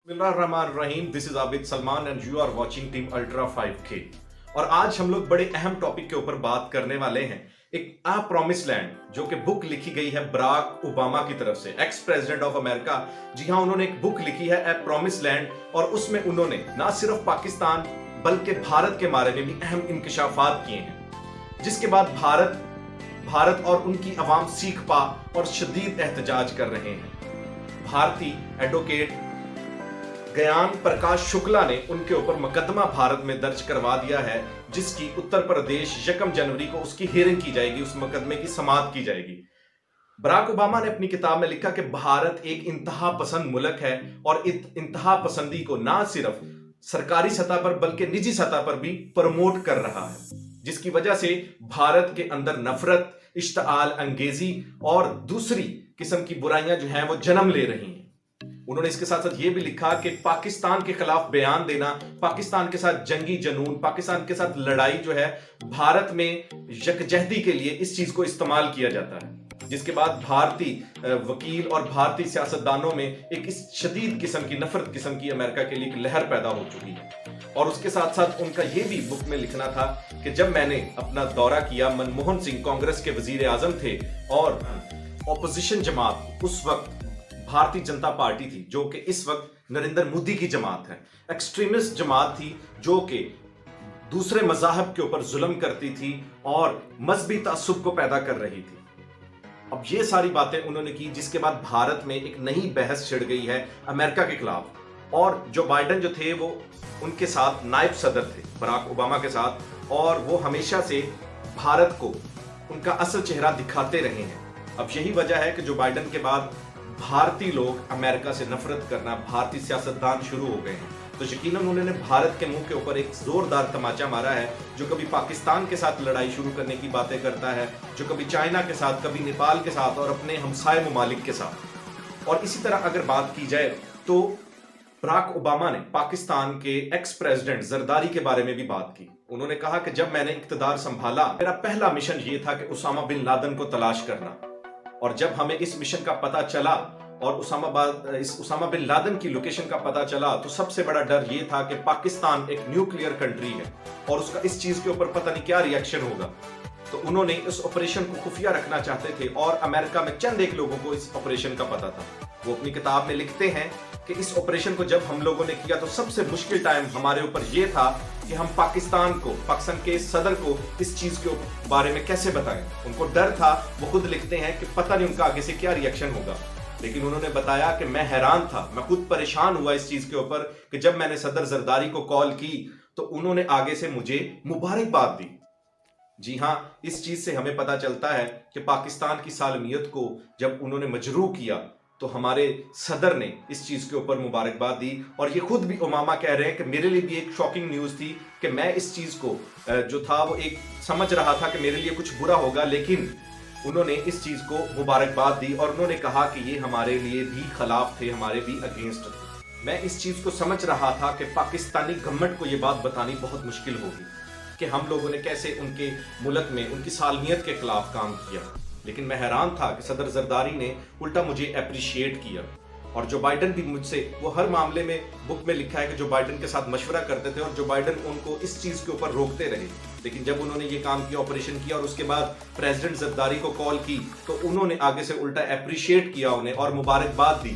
बिस्मिल्लाहिर्रहमानिर्रहीम, this is Abid Salman and you are watching team ultra 5K। और आज हम लोग बड़े अहम टॉपिक के ऊपर बात करने वाले हैं। एक आ प्रॉमिस लैंड जो कि बुक लिखी गई है बराक ओबामा की तरफ से, एक्स प्रेसिडेंट ऑफ अमेरिका। जी हाँ, उन्होंने एक बुक लिखी है ए प्रॉमिस लैंड, और उसमें उन्होंने ना सिर्फ पाकिस्तान बल्कि भारत के बारे में भी अहम इंकशाफात किए हैं, जिसके बाद भारत और उनकी अवाम सीख पा और शदीद एहतजाज कर रहे हैं। भारतीय एडवोकेट ज्ञान प्रकाश शुक्ला ने उनके ऊपर मुकदमा भारत में दर्ज करवा दिया है, जिसकी उत्तर प्रदेश 1 जनवरी को उसकी हियरिंग की जाएगी, उस मुकदमे की समाअत की जाएगी। बराक ओबामा ने अपनी किताब में लिखा कि भारत एक इंतहा पसंद मुल्क है और इंतहा पसंदी को ना सिर्फ सरकारी सतह पर बल्कि निजी सतह पर भी प्रमोट कर रहा है, जिसकी वजह से भारत के अंदर नफरत, इश्ताल अंगेजी और दूसरी किस्म की बुराइयां जो हैं वो जन्म ले रही हैं। उन्होंने इसके साथ साथ ये भी लिखा कि पाकिस्तान के खिलाफ बयान देना, पाकिस्तान के साथ जंगी जनून, पाकिस्तान के साथ लड़ाई जो है भारत में यकजहती के लिए इस चीज को इस्तेमाल किया जाता है, जिसके बाद भारतीय वकील और भारतीय सियासतदानों में एक इस शदीद किस्म की नफरत किस्म की अमेरिका के लिए एक लहर पैदा हो चुकी है। और उसके साथ साथ उनका यह भी बुक में लिखना था कि जब मैंने अपना दौरा किया, मनमोहन सिंह कांग्रेस के वजीर आजम थे और ऑपोजिशन जमात उस वक्त भारतीय जनता पार्टी थी, जो कि इस वक्त नरेंद्र मोदी की जमात है, एक्सट्रीमिस्ट जमात थी जो कि दूसरे मजाहब के ऊपर जुल्म करती थी और मजहबी तासुब को पैदा कर रही थी। अब ये सारी बातें उन्होंने की, जिसके बाद भारत में एक नई बहस छिड़ गई है अमेरिका के खिलाफ। और जो बाइडेन जो थे वो उनके साथ नायब सदर थे बराक ओबामा के साथ, और वो हमेशा से भारत को उनका असल चेहरा दिखाते रहे हैं। अब यही वजह है कि जो बाइडेन के बाद भारतीय लोग अमेरिका से नफरत करना, भारतीय सियासतदान शुरू हो गए हैं। तो यकीनन उन्होंने भारत के मुंह के ऊपर एक जोरदार तमाचा मारा है, जो कभी पाकिस्तान के साथ लड़ाई शुरू करने की बातें करता है, जो कभी चाइना के साथ, कभी नेपाल के साथ और अपने हमसाये ममालिक के साथ। और इसी तरह अगर बात की जाए तो बराक ओबामा ने पाकिस्तान के एक्स प्रेसिडेंट जरदारी के बारे में भी बात की। उन्होंने कहा कि जब मैंने इख्तिदार संभाला, मेरा पहला मिशन ये था कि उसामा बिन लादेन को तलाश करना, और जब हमें इस मिशन का पता चला और उसामा बिन लादेन की लोकेशन का पता चला, तो सबसे बड़ा डर ये था कि पाकिस्तान एक न्यूक्लियर कंट्री है और उसका इस चीज के ऊपर पता नहीं क्या रिएक्शन होगा। तो उन्होंने इस ऑपरेशन को खुफिया रखना चाहते थे और अमेरिका में चंद एक लोगों को इस ऑपरेशन का पता था। वो अपनी किताब में लिखते हैं कि इस ऑपरेशन को जब हम लोगों ने किया तो सबसे मुश्किल टाइम हमारे ऊपर ये था कि हम पाकिस्तान के सदर को इस चीज के बारे में कैसे बताएं। उनको डर था, वो खुद लिखते हैं कि पता नहीं उनका आगे से क्या रिएक्शन होगा। लेकिन उन्होंने बताया कि मैं हैरान था, मैं खुद परेशान हुआ इस चीज के ऊपर कि जब मैंने सदर जरदारी को कॉल की तो उन्होंने आगे से मुझे मुबारकबाद दी। जी हाँ, इस चीज से हमें पता चलता है कि पाकिस्तान की सालमियत को जब उन्होंने मजरूह किया तो हमारे सदर ने इस चीज के ऊपर मुबारकबाद दी। और ये खुद भी ओबामा कह रहे हैं कि मेरे लिए भी एक शॉकिंग न्यूज थी कि मैं इस चीज को जो था वो एक समझ रहा था कि मेरे लिए कुछ बुरा होगा, लेकिन उन्होंने इस चीज को मुबारकबाद दी और उन्होंने कहा कि ये हमारे लिए भी खिलाफ थे, हमारे भी अगेंस्ट थे। मैं इस चीज को समझ रहा था कि पाकिस्तानी गवर्नमेंट को ये बात बतानी बहुत मुश्किल होगी कि हम लोगों ने कैसे उनके मुल्क में उनकी सालमियत के खिलाफ काम किया, लेकिन मैं हैरान था कि सदर जरदारी ने उल्टा मुझे अप्रिशिएट किया। और जो बाइडेन भी मुझसे, वो हर मामले में बुक में लिखा है कि जो बाइडेन के साथ मशवरा करते थे और जो बाइडेन उनको इस चीज के ऊपर रोकते रहे, लेकिन जब उन्होंने ये काम किया, ऑपरेशन किया और उसके बाद प्रेसिडेंट जरदारी को कॉल की तो उन्होंने आगे से उल्टा अप्रिशिएट किया उन्हें और मुबारकबाद दी।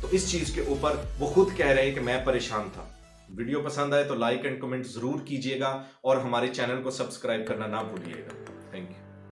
तो इस चीज के ऊपर वो खुद कह रहे हैं कि मैं परेशान था। वीडियो पसंद आए तो लाइक एंड कमेंट जरूर कीजिएगा और हमारे चैनल को सब्सक्राइब करना ना भूलिएगा। Thank you.